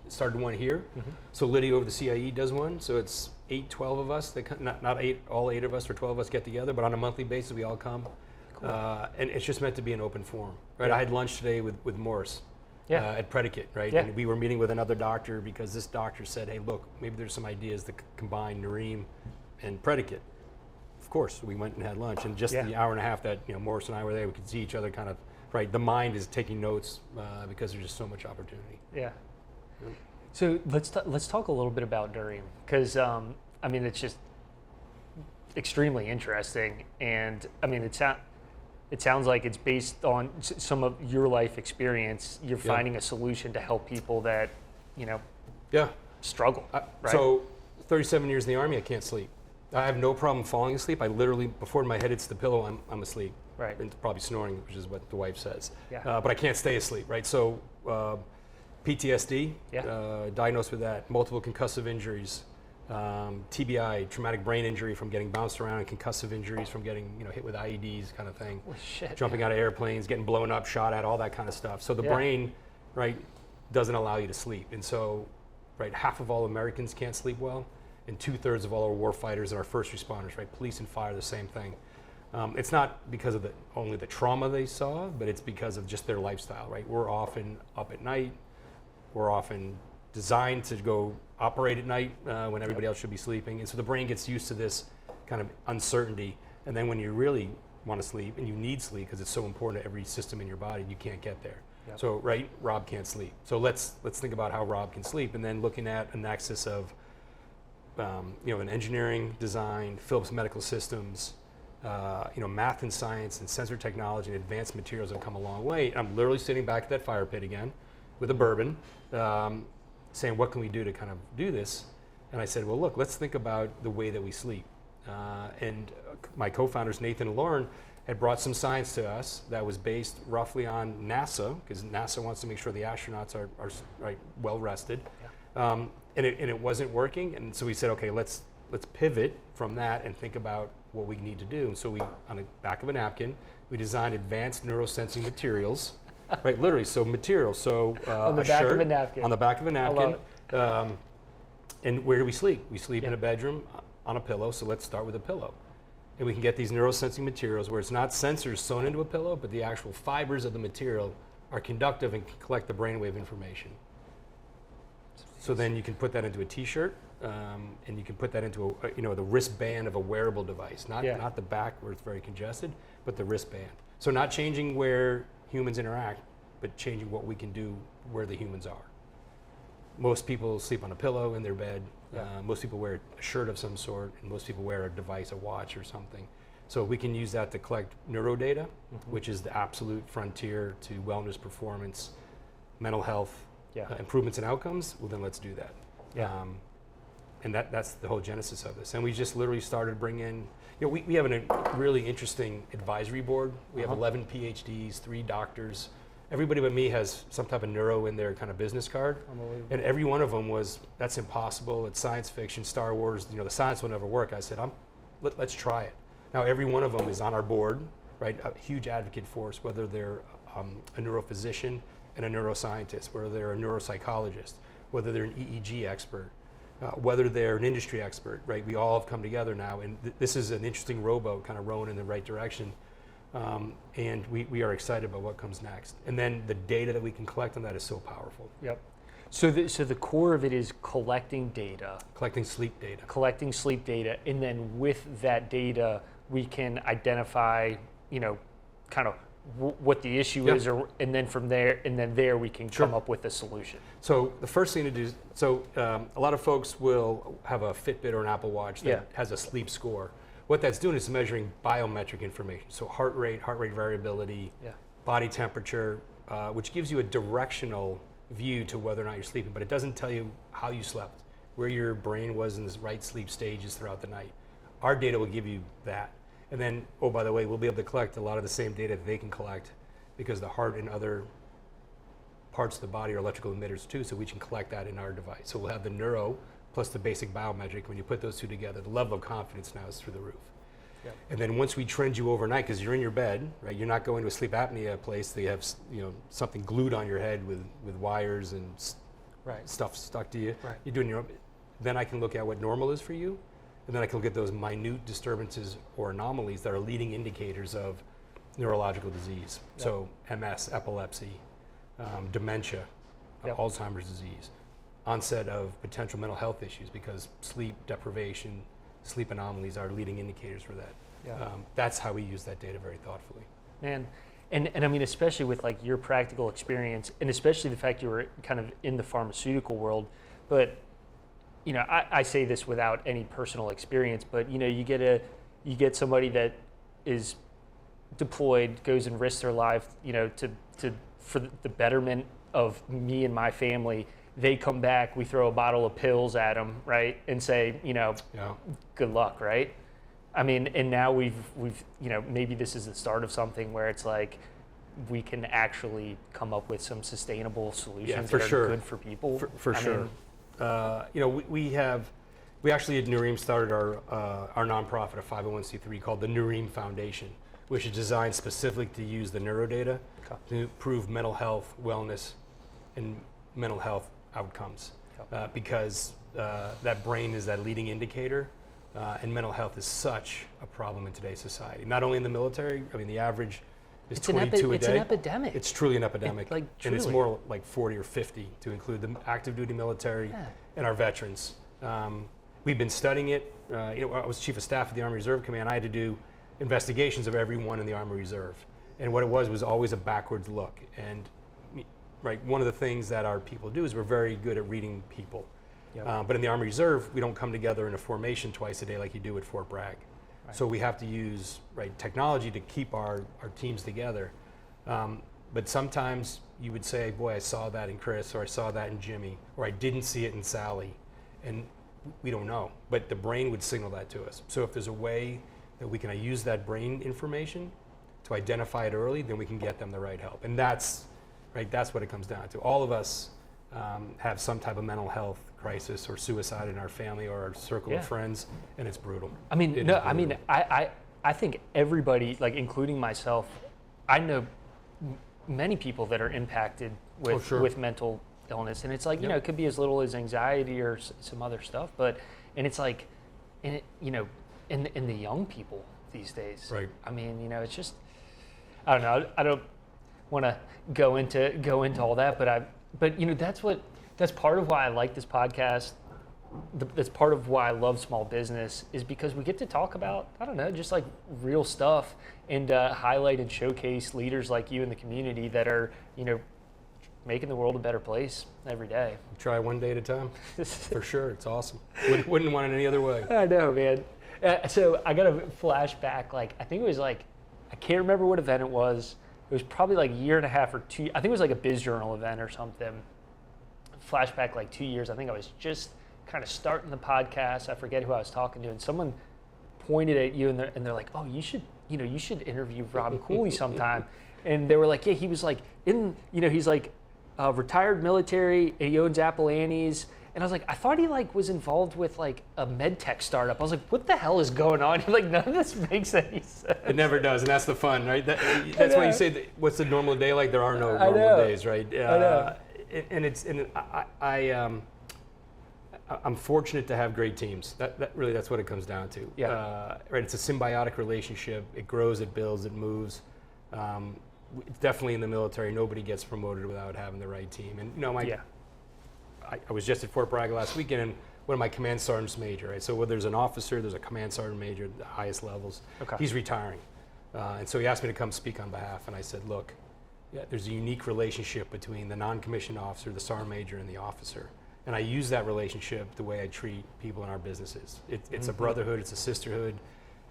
started one here. So Lydia over the CIE does one. So it's 12 of us. Not all 8 of us or 12 of us get together, but on a monthly basis we all come. Cool. And it's just meant to be an open forum, I had lunch today with Morris. At Predicate, And we were meeting with another doctor because this doctor said, hey, look, maybe there's some ideas to combine Nuream and Predicate. Of course, we went and had lunch, and just the hour and a half that Morris and I were there, we could see each other kind of, the mind is taking notes because there's just so much opportunity.
Yeah. So let's talk a little bit about Nuream, because I mean, it's just extremely interesting, and I mean, it sounds like it's based on some of your life experience. You're finding a solution to help people that, struggle. Right?
So 37 years in the Army, I can't sleep. I have no problem falling asleep. I literally, before my head hits the pillow, I'm asleep.
Right.
And probably snoring, which is what the wife says.
Yeah.
But I can't stay asleep, right? So PTSD, diagnosed with that, multiple concussive injuries, TBI, traumatic brain injury from getting bounced around, and concussive injuries from getting hit with IEDs kind of thing.
Holy shit.
Jumping out of airplanes, getting blown up, shot at, all that kind of stuff. So the brain, right, doesn't allow you to sleep. And so, right, half of all Americans can't sleep well, and 2/3 of all our war fighters and our first responders, right, police and fire, the same thing. It's not because of only the trauma they saw, but it's because of just their lifestyle, right? We're often up at night. We're often designed to go operate at night when everybody else should be sleeping. And so the brain gets used to this kind of uncertainty. And then when you really want to sleep and you need sleep because it's so important to every system in your body, you can't get there. Yep. So, right, Rob can't sleep. So let's think about how Rob can sleep, and then looking at a nexus of an engineering, design, Philips Medical Systems, math and science and sensor technology and advanced materials have come a long way. I'm literally sitting back at that fire pit again with a bourbon, saying, what can we do to kind of do this? And I said, well, look, let's think about the way that we sleep. And my co-founders, Nathan and Lauren, had brought some science to us that was based roughly on NASA, because NASA wants to make sure the astronauts are right, well rested. Yeah. And it wasn't working. And so we said, okay, let's pivot from that and think about what we need to do. And so we, on the back of a napkin, we designed advanced neurosensing materials, right? Literally, so materials. So
on the back of a napkin.
On the back of a napkin. And where do we sleep? We sleep in a bedroom on a pillow. So let's start with a pillow. And we can get these neurosensing materials where it's not sensors sewn into a pillow, but the actual fibers of the material are conductive and can collect the brainwave information. So then you can put that into a T-shirt, and you can put that into the wristband of a wearable device, not the back where it's very congested, but the wristband. So not changing where humans interact, but changing what we can do where the humans are. Most people sleep on a pillow in their bed. Most people wear a shirt of some sort, and most people wear a device, a watch or something. So we can use that to collect neuro data, which is the absolute frontier to wellness, performance, mental health, improvements in outcomes. Well, then let's do that. And that's the whole genesis of this. And we just literally started bringing in, we have a really interesting advisory board. We have 11 PhDs, 3 doctors. Everybody but me has some type of neuro in their kind of business card. And every one of them was, that's impossible, it's science fiction, Star Wars, the science will never work. I said, let's try it. Now every one of them is on our board, right? A huge advocate for us, whether they're a neurophysician and a neuroscientist, whether they're a neuropsychologist, whether they're an EEG expert, whether they're an industry expert, right? We all have come together now, and this is an interesting rowboat kind of rowing in the right direction. And we are excited about what comes next. And then the data that we can collect on that is so powerful.
Yep. So the core of it is collecting data.
Collecting sleep data.
Collecting sleep data, and then with that data, we can identify, kind of what the issue is, and then from there, we can come up with a solution.
So the first thing to do is, a lot of folks will have a Fitbit or an Apple Watch that has a sleep score. What that's doing is measuring biometric information. So heart rate variability, body temperature, which gives you a directional view to whether or not you're sleeping, but it doesn't tell you how you slept, where your brain was in the right sleep stages throughout the night. Our data will give you that. And then, oh, by the way, we'll be able to collect a lot of the same data that they can collect, because the heart and other parts of the body are electrical emitters too, so we can collect that in our device. So we'll have the neuro plus the basic biometric. When you put those two together, the level of confidence now is through the roof. Yep. And then once we trend you overnight, because you're in your bed, right? You're not going to a sleep apnea place. They have something glued on your head with wires and stuff stuck to you. Right. You're doing your own. Then I can look at what normal is for you, and then I can look at those minute disturbances or anomalies that are leading indicators of neurological disease. Yep. So MS, epilepsy, dementia, Alzheimer's disease, onset of potential mental health issues, because sleep deprivation, sleep anomalies are leading indicators for that. Yeah. That's how we use that data very thoughtfully.
Man, and I mean, especially with like your practical experience, and especially the fact you were kind of in the pharmaceutical world, but I say this without any personal experience, but you get somebody that is deployed, goes and risks their life, for the betterment of me and my family. They come back, we throw a bottle of pills at them, right, and say, good luck, right? I mean, and now we've maybe this is the start of something where it's like we can actually come up with some sustainable solutions that are good for people.
For sure. We actually at Nuream started our nonprofit, a 501c3 called the Nuream Foundation, which is designed specifically to use the Nuero data to improve mental health, wellness, and mental health outcomes. Because that brain is that leading indicator, and mental health is such a problem in today's society. Not only in the military, I mean, the average is 22 a day.
It's an epidemic.
It's truly an epidemic.
Truly.
And it's more like 40 or 50 to include the active duty military and our veterans. We've been studying it. I was chief of staff at the Army Reserve Command. I had to do investigations of everyone in the Army Reserve. And what it was always a backwards look. And one of the things that our people do is we're very good at reading people. Yep. But in the Army Reserve, we don't come together in a formation twice a day like you do at Fort Bragg. Right. So we have to use technology to keep our teams together. But sometimes you would say, boy, I saw that in Chris, or I saw that in Jimmy, or I didn't see it in Sally. And we don't know. But the brain would signal that to us. So if there's a way that we can use that brain information to identify it early, then we can get them the right help. And that's what it comes down to. All of us have some type of mental health crisis or suicide in our family or our circle of friends, and it's brutal.
I mean, I think everybody, including myself, I know many people that are impacted with mental illness, and it's it could be as little as anxiety or some other stuff, and it's in the young people these days.
Right.
I mean, it's just, I don't know. I don't want to go into all that, but that's part of why I like this podcast. That's part of why I love small business, is because we get to talk about, I don't know, just real stuff, and highlight and showcase leaders like you in the community that are, making the world a better place every day.
Try one day at a time. For sure. It's awesome. Wouldn't want it any other way.
I know, man. So I got a flashback. I think it was I can't remember what event it was. It was probably a year and a half or two. I think it was a Biz Journal event or something. Flashback 2 years. I think I was just kind of starting the podcast. I forget who I was talking to, and someone pointed at you, and they're like, "Oh, you should interview Rob Cooley sometime." And they were like, "Yeah, he was he's retired military, and he owns Apple Annie's." And I was like, I thought he was involved with a med tech startup. I was like, what the hell is going on? You're none of this makes any sense.
It never does, and that's the fun, right? That's why you say, what's the normal day like? There are no normal days, right?
I know.
I'm fortunate to have great teams. That's what it comes down to.
Yeah.
It's a symbiotic relationship. It grows, it builds, it moves. Definitely in the military, nobody gets promoted without having the right team. And I was just at Fort Bragg last weekend, and one of my command sergeants major, right? So where there's an officer, there's a command sergeant major at the highest levels.
Okay.
He's retiring. And so he asked me to come speak on behalf, and I said, look, there's a unique relationship between the non-commissioned officer, the sergeant major, and the officer. And I use that relationship the way I treat people in our businesses. It's a brotherhood, it's a sisterhood,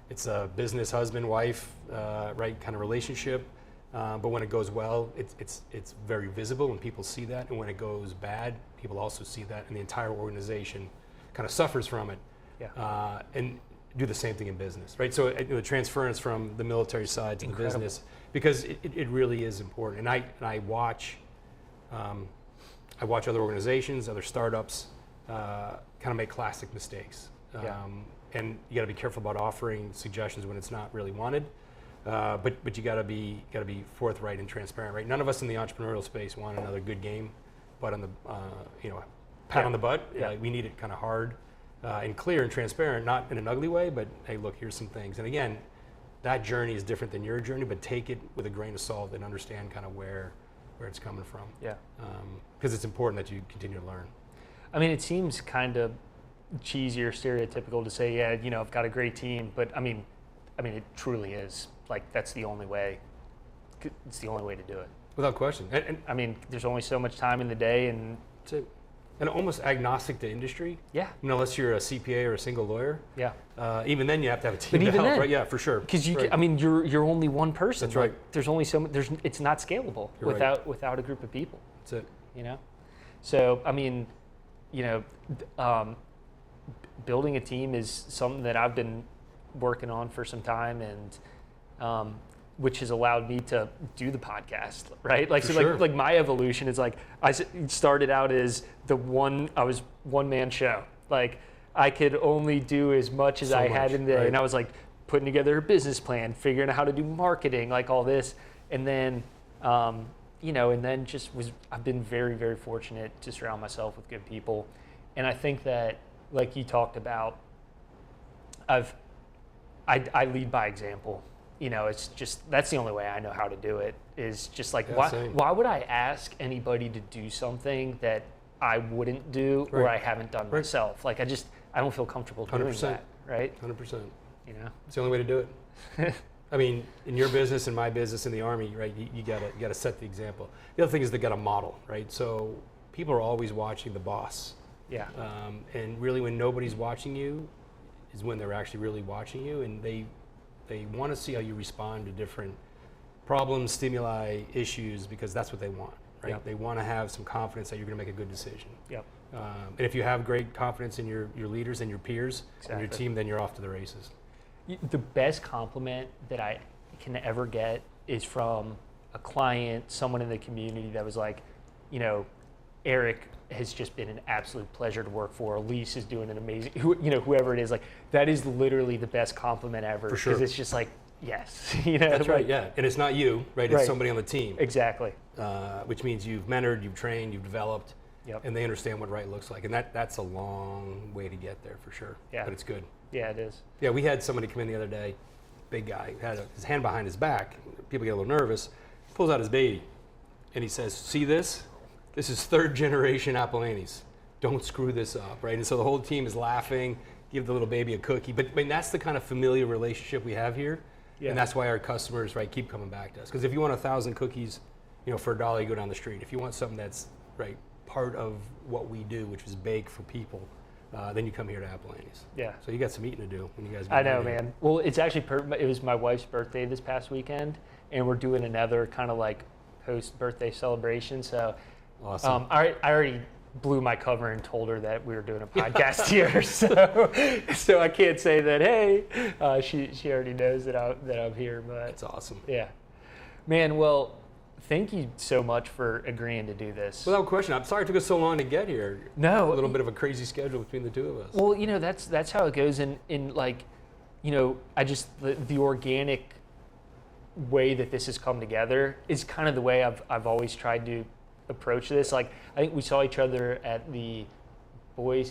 it's a business husband, wife, kind of relationship. But when it goes well, it's very visible when people see that, and when it goes bad, people also see that, and the entire organization kind of suffers from it.
Yeah.
And do the same thing in business, right? So the transference from the military side to the business, because it really is important. And I watch other organizations, other startups, kind of make classic mistakes. And you got to be careful about offering suggestions when it's not really wanted. But you got to be forthright and transparent, right? None of us in the entrepreneurial space want another good game, but on the pat on the butt.
Yeah.
We need it kind of hard and clear and transparent, not in an ugly way, but hey, look, here's some things. And again, that journey is different than your journey, but take it with a grain of salt and understand kind of where it's coming from.
Yeah.
Because it's important that you continue to learn.
I mean, it seems kind of cheesy or stereotypical to say, I've got a great team, but I mean, it truly is. That's the only way. It's the only way to do it.
Without question. And
I mean, there's only so much time in the day, and
that's it. and almost agnostic to industry.
Yeah.
Unless you're a CPA or a single lawyer.
Yeah.
Even then, you have to have a team
But
to
even
help,
then,
right? Yeah, for sure.
Because
right.
I mean, you're only one person.
That's right.
There's only so much. It's not scalable
You're right.
without a group of people.
That's it.
You know. So I mean, you know, building a team is something that I've been working on for some time, and which has allowed me to do the podcast, right? Like,
For
so
sure.
like my evolution is like, I started out as I was one man show. Like I could only do as much as
So
I
much,
had in there.
right.
And I was like putting together a business plan, figuring out how to do marketing, like all this. And then, you know, and then I've been very, very fortunate to surround myself with good people. And I think that, like you talked about, I lead by example. You know, it's just, that's the only way I know how to do it, is just like, why would I ask anybody to do something that I wouldn't do or I haven't done myself? Like, I don't feel comfortable doing
100%.
that, right?
100%.
You know?
It's the only way to do it. I mean, in your business, in my business, in the Army, right, you gotta set the example. The other thing is they got a model, right? So people are always watching the boss.
Yeah.
And really when nobody's watching you is when they're actually really watching you, and they want to see how you respond to different problems, stimuli, issues, because that's what they want, right?
Yep.
They want to have some confidence that you're going to make a good decision.
Yep.
And if you have great confidence in your leaders and your peers and your team, then you're off to the races.
The best compliment that I can ever get is from a client, someone in the community that was like, you know, Eric has just been an absolute pleasure to work for. Elise is doing an amazing, you know, whoever it is, like that is literally the best compliment ever.
For sure.
Because it's just like, yes, you know.
That's right, yeah. And it's not you, right? It's somebody on the team.
Exactly.
Which means you've mentored, you've trained, you've developed,
Yep.
and they understand what right looks like. And that's a long way to get there for sure.
Yeah.
But it's good.
Yeah, it is.
Yeah, we had somebody come in the other day, big guy, had his hand behind his back. People get a little nervous. Pulls out his baby, and he says, "See this? This is third generation Apollonis. Don't screw this up," right? And so the whole team is laughing. Give the little baby a cookie. But I mean, that's the kind of familiar relationship we have here, and that's why our customers, right, keep coming back to us. Because if you want 1,000 cookies, you know, for $1, you go down the street. If you want something that's right part of what we do, which is bake for people, then you come here to Apollonis.
Yeah.
So you got some eating to do when you guys get
I know,
down here.
man. Well, it's actually, it was my wife's birthday this past weekend, and we're doing another kind of like post-birthday celebration. So
Awesome.
I already blew my cover and told her that we were doing a podcast here. So I can't say that, hey, she already knows that I'm here. But
That's awesome.
yeah. Man, well, thank you so much for agreeing to do this.
Without question, I'm sorry it took us so long to get here.
No.
A little bit of a crazy schedule between the two of us.
Well, you know, that's how it goes in like, you know, the organic way that this has come together is kind of the way I've always tried to approach this. Like, I think we saw each other at the Boy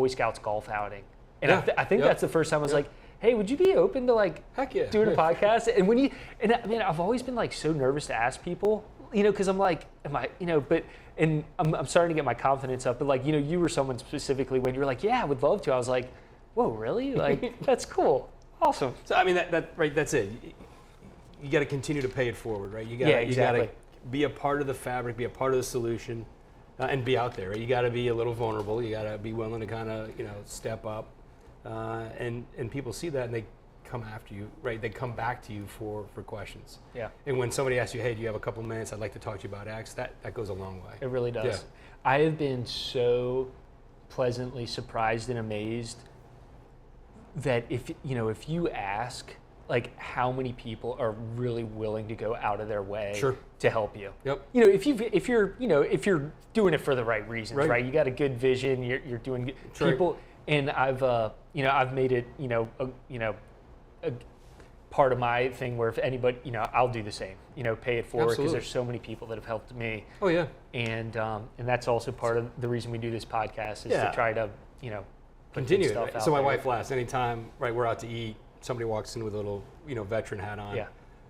Scouts golf outing. And I think that's the first time I was like, hey, would you be open to like
Heck yeah.
doing a podcast? And I mean, I've always been like so nervous to ask people, you know, because I'm like, and I'm starting to get my confidence up. But like, you know, you were someone specifically when you were like, yeah, I would love to. I was like, whoa, really? Like, that's cool. Awesome.
So I mean, that's it. You got to continue to pay it forward, right? You got
exactly.
to be a part of the fabric, be a part of the solution, and be out there. Right? You got to be a little vulnerable. You got to be willing to kind of, you know, step up, and people see that and they come after you, right? They come back to you for questions.
Yeah.
And when somebody asks you, hey, do you have a couple minutes? I'd like to talk to you about X. That goes a long way.
It really does.
Yeah.
I have been so pleasantly surprised and amazed that if you ask, like, how many people are really willing to go out of their way to help you.
Yep.
You know, if you're doing it for the right reasons, right? You got a good vision. You're doing good. People, and I've made it, a part of my thing where if anybody, I'll do the same. Pay it forward because there's so many people that have helped me.
Oh yeah.
And that's also part of the reason we do this podcast is to try to,
continue
stuff
it.
out
So my
there.
wife laughs anytime, right, we're out to eat, somebody walks in with a little, veteran hat on.
Yeah.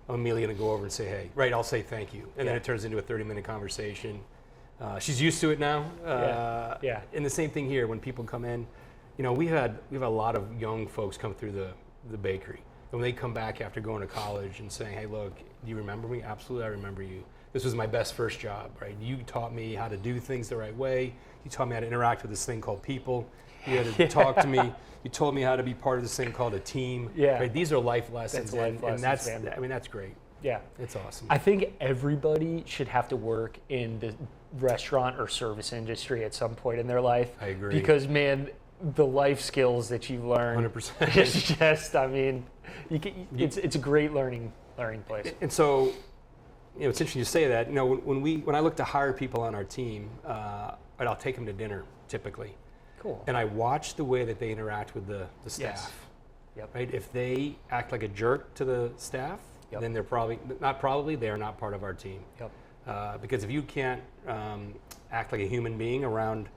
I'm immediately going to go over and say, hey, right, I'll say thank you. And then it turns into a 30-minute conversation. She's used to it now. And the same thing here when people come in. We've had a lot of young folks come through the bakery. And when they come back after going to college and saying, hey, look, do you remember me? Absolutely, I remember you. this was my best first job, right? You taught me how to do things the right way. You taught me how to interact with this thing called people. You had to talk to me. You told me how to be part of this thing called a team.
Yeah.
Right? These are life lessons.
That's life
and
lessons,
that's, I mean, that's great.
Yeah.
It's awesome.
I think everybody should have to work in the restaurant or service industry at some point in their life.
I agree.
Because, man, the life skills that you learn,
100%.
it's just, I mean, it's a great learning place.
And so, it's interesting you say that. When I look to hire people on our team, I'll take them to dinner typically.
Cool.
And I watch the way that they interact with the staff.
Yes. Yep.
Right? If they act like a jerk to the staff,
Yep.
then they are not part of our team.
Yep.
Because if you can't act like a human being around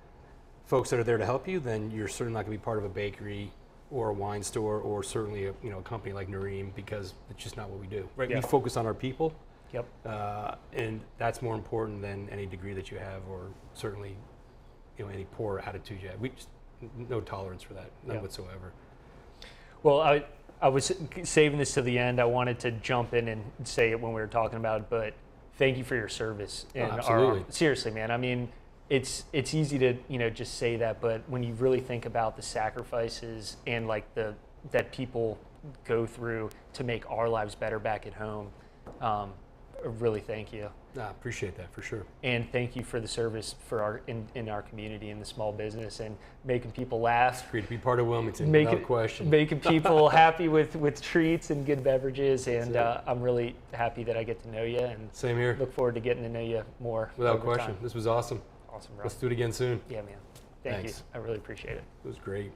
folks that are there to help you, then you're certainly not going to be part of a bakery or a wine store or certainly a company like Nuream, because it's just not what we do. Right?
Yep.
We focus on our people.
Yep.
And that's more important than any degree that you have, or certainly any poor attitude you have. We just no tolerance for that, none
Yep.
whatsoever.
Well, I was saving this to the end. I wanted to jump in and say it when we were talking about it, but thank you for your service.
Absolutely.
Seriously, man. I mean, it's easy to just say that, but when you really think about the sacrifices and like that people go through to make our lives better back at home, really thank you.
I appreciate that for sure.
And thank you for the service for in our community and the small business and making people laugh.
Great to be part of Wilmington, without question.
Making people happy with treats and good beverages, and I'm really happy that I get to know you, and
Same here.
look forward to getting to know you more.
Without
over
question.
time.
This was awesome.
Awesome, bro.
Let's do it again soon.
Yeah, man. Thank
Thanks.
you. I really appreciate it.
It was great.